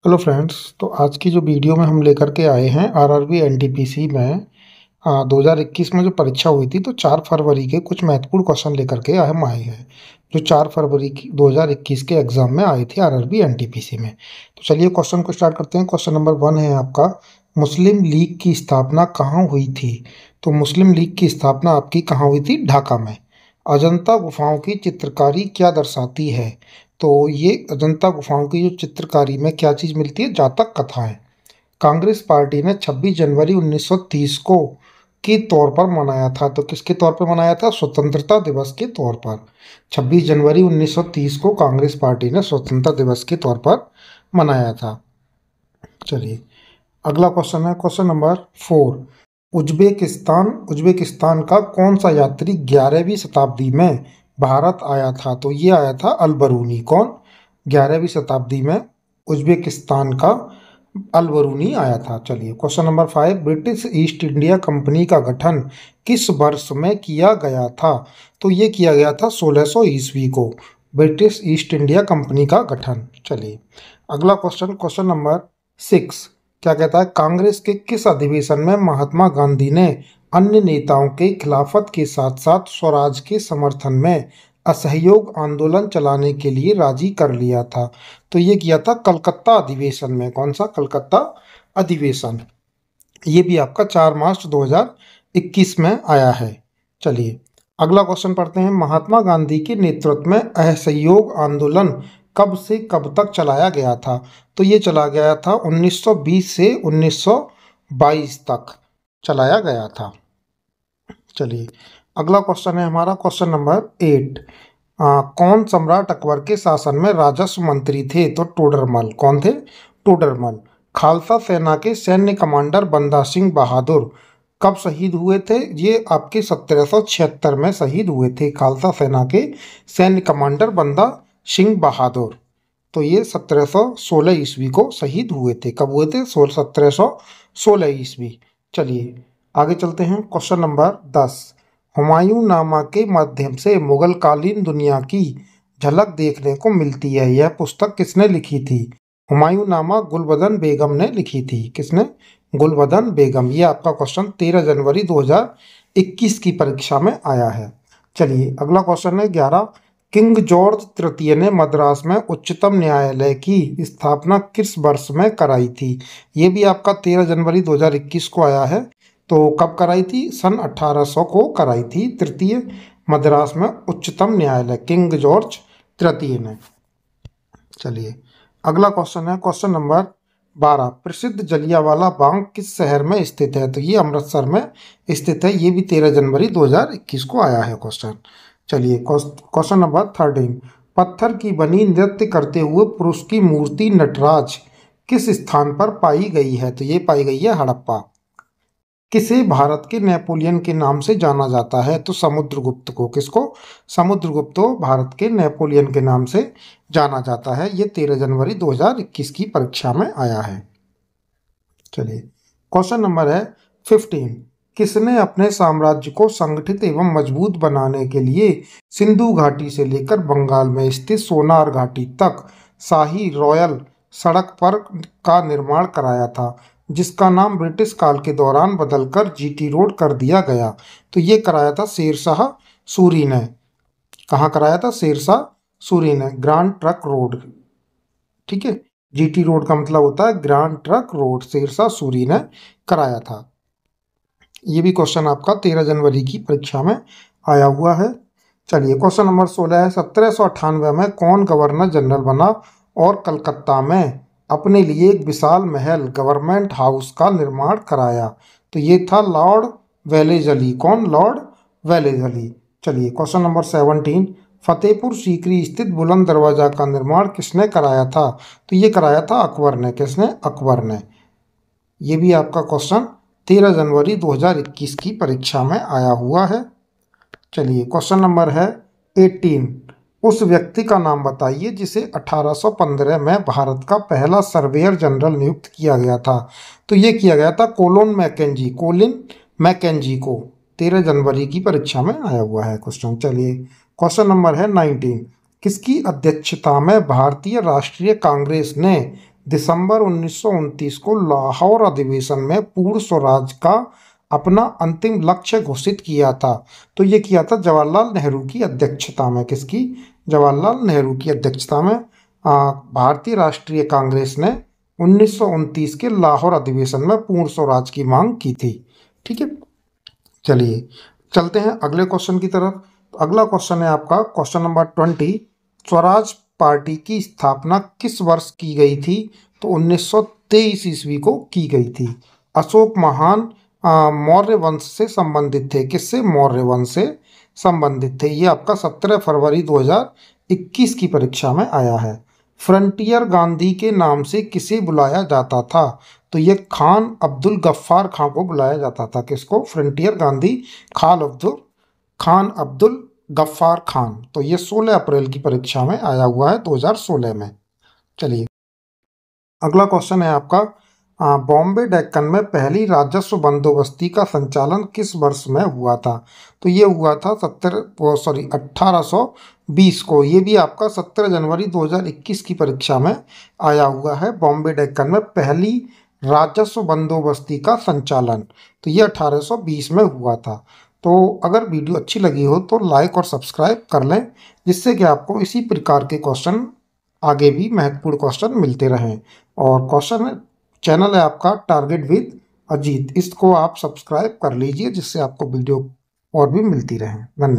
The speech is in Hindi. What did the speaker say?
Hello friends. तो आज की जो वीडियो में हम लेकर के आए हैं आरआरबी एनटीपीसी में 2021 में जो परीक्षा हुई थी, तो 4 फरवरी के कुछ महत्वपूर्ण क्वेश्चन लेकर के हम आए हैं जो 4 फरवरी की 2021 के एग्जाम में आए थे आरआरबी एनटीपीसी में। तो चलिए क्वेश्चन को स्टार्ट करते हैं। क्वेश्चन नंबर 1 है आपका, मुस्लिम लीग की स्थापना कहाँ हुई थी? तो मुस्लिम लीग की स्थापना आपकी कहाँ हुई थी? ढाका में। अजंता गुफाओं की चित्रकारी क्या दर्शाती है? तो ये अजंता गुफाओं की जो चित्रकारी में क्या चीज़ मिलती है? जातक कथा है। कांग्रेस पार्टी ने 26 जनवरी 1930 को के तौर पर मनाया था। तो किसके तौर पर मनाया था? स्वतंत्रता दिवस के तौर पर। 26 जनवरी 1930 को कांग्रेस पार्टी ने स्वतंत्रता दिवस के तौर पर मनाया था। चलिए अगला क्वेश्चन है, क्वेश्चन नंबर 4। उज्बेकिस्तान का कौन सा यात्री 11वीं शताब्दी में भारत आया था? तो ये आया था अलबरूनी। कौन? 11वीं शताब्दी में उज्बेकिस्तान का अलबरूनी आया था। चलिए question number 5, British east India company का गठन किस वर्ष में किया गया था? तो ये किया गया था 1600 ईस्वी को, ब्रिटिश ईस्ट इंडिया कंपनी का गठन। चलिए अगला क्वेश्चन, क्वेश्चन नंबर 6 क्या कहता है, कांग्रेस के किस अधिवेशन में महात्मा गांधी ने अन्य नेताओं के खिलाफत के साथ साथ स्वराज के समर्थन में असहयोग आंदोलन चलाने के लिए राजी कर लिया था? तो ये किया था कलकत्ता अधिवेशन में। कौन सा? कलकत्ता अधिवेशन। ये भी आपका 4 मार्च 2021 में आया है। चलिए अगला क्वेश्चन पढ़ते हैं, महात्मा गांधी के नेतृत्व में असहयोग आंदोलन कब से कब तक चलाया गया था? तो ये चला गया था 1920 से 1922 तक चलाया गया था। चलिए अगला क्वेश्चन है हमारा, क्वेश्चन नंबर 8। कौन सम्राट अकबर के शासन में राजस्व मंत्री थे? तो टोडरमल। कौन थे? टोडरमल। खालसा सेना के सैन्य कमांडर बंदा सिंह बहादुर कब शहीद हुए थे? ये आपके 1776 में शहीद हुए थे, खालसा सेना के सैन्य कमांडर बंदा सिंह बहादुर। तो ये 1716 ईस्वी को शहीद हुए थे। कब हुए थे? 1716 ईस्वी। चलिए आगे चलते हैं, क्वेश्चन नंबर 10। हुमायूं नामा के माध्यम से मुगल कालीन दुनिया की झलक देखने को मिलती है, यह पुस्तक किसने लिखी थी? हुमायूं नामा गुलबदन बेगम ने लिखी थी। किसने? गुलबदन बेगम। ये आपका क्वेश्चन 13 जनवरी 2021 की परीक्षा में आया है। चलिए अगला क्वेश्चन है 11। किंग जॉर्ज तृतीय ने मद्रास में उच्चतम न्यायालय की स्थापना किस वर्ष में कराई थी? ये भी आपका 13 जनवरी 2021 को आया है। तो कब कराई थी? सन 1800 को कराई थी तृतीय मद्रास में उच्चतम न्यायालय, किंग जॉर्ज तृतीय ने। चलिए अगला क्वेश्चन है, क्वेश्चन नंबर 12। प्रसिद्ध जलियांवाला बाग किस शहर में स्थित है? तो ये अमृतसर में स्थित है। ये भी 13 जनवरी 2021 को आया है क्वेश्चन। चलिए क्वेश्चन नंबर 13। पत्थर की बनी नृत्य करते हुए पुरुष की मूर्ति नटराज किस स्थान पर पाई गई है? तो ये पाई गई है हड़प्पा। किसे भारत के नेपोलियन के नाम से जाना जाता है? तो समुद्रगुप्त को। किसको? समुद्रगुप्त को भारत के नेपोलियन के नाम से जाना जाता है। ये 13 जनवरी 2021 की परीक्षा में आया है। चलिए क्वेश्चन नंबर है 15। किसने अपने साम्राज्य को संगठित एवं मजबूत बनाने के लिए सिंधु घाटी से लेकर बंगाल में स्थित सोनार घाटी तक शाही रॉयल सड़क पर का निर्माण कराया था, जिसका नाम ब्रिटिश काल के दौरान बदलकर जीटी रोड कर दिया गया? तो ये कराया था शेरशाह सूरी ने। कहाँ कराया था? शेरशाह सूरी ने, ग्रांड ट्रक रोड। ठीक है, जीटी रोड का मतलब होता है grand trunk road, Sher Shah Suri ने कराया था। ये भी क्वेश्चन आपका 13 जनवरी की परीक्षा में आया हुआ है। चलिए क्वेश्चन नंबर 16 है, 1798 में कौन गवर्नर जनरल बना और कलकत्ता में अपने लिए एक विशाल महल गवर्नमेंट हाउस का निर्माण कराया? तो ये था लॉर्ड वेलेजली। कौन? Lord Wellesley. चलिए क्वेश्चन नंबर 17। फतेहपुर सीकरी स्थित बुलंद दरवाजा का निर्माण किसने कराया था? तो ये कराया था अकबर ने। किसने? अकबर ने। ये भी आपका क्वेश्चन 13 जनवरी 2021 की परीक्षा में आया हुआ है। चलिए क्वेश्चन नंबर है 18। उस व्यक्ति का नाम बताइए जिसे 1815 में भारत का पहला सर्वेयर जनरल नियुक्त किया गया था? तो ये किया गया था कोलिन मैकेंजी। कोलिन मैकेंजी को 13 जनवरी की परीक्षा में आया हुआ है क्वेश्चन। चलिए क्वेश्चन नंबर है 19। किसकी अध्यक्षता में भारतीय राष्ट्रीय कांग्रेस ने दिसंबर 1929 को लाहौर अधिवेशन में पूर्ण स्वराज का अपना अंतिम लक्ष्य घोषित किया था? तो ये किया था जवाहरलाल नेहरू की अध्यक्षता में। किसकी? जवाहरलाल नेहरू की अध्यक्षता में भारतीय राष्ट्रीय कांग्रेस ने 1929 के लाहौर अधिवेशन में पूर्ण स्वराज की मांग की थी। ठीक है, चलिए चलते हैं अगले क्वेश्चन की तरफ। तो अगला क्वेश्चन है आपका क्वेश्चन नंबर 20। स्वराज पार्टी की स्थापना किस वर्ष की गई थी? तो 1923 ईस्वी को की गई थी। अशोक महान मौर्य वंश से संबंधित थे। किससे? मौर्य वंश से संबंधित थे। ये आपका 17 फरवरी 2021 की परीक्षा में आया है। फ्रंटियर गांधी के नाम से किसे बुलाया जाता था? तो ये खान अब्दुल गफ्फार खां को बुलाया जाता था। किसको? फ्रंटियर गांधी खान अब्दुल गफ्फार खान। तो ये 16 अप्रैल की परीक्षा में आया हुआ है 2016 में। चलिए अगला क्वेश्चन है आपका बॉम्बे डेक्कन में पहली राजस्व बंदोबस्ती का संचालन किस वर्ष में हुआ था? तो ये हुआ था 1820 को। ये भी आपका 17 जनवरी 2021 की परीक्षा में आया हुआ है। बॉम्बे डेक्कन में पहली राजस्व बंदोबस्ती का संचालन, तो ये 1820 में हुआ था। तो अगर वीडियो अच्छी लगी हो तो लाइक और सब्सक्राइब कर लें, जिससे कि आपको इसी प्रकार के क्वेश्चन आगे भी महत्वपूर्ण क्वेश्चन मिलते रहें। और क्वेश्चन चैनल है आपका टारगेट विद अजीत, इसको आप सब्सक्राइब कर लीजिए, जिससे आपको वीडियो और भी मिलती रहे। धन्यवाद।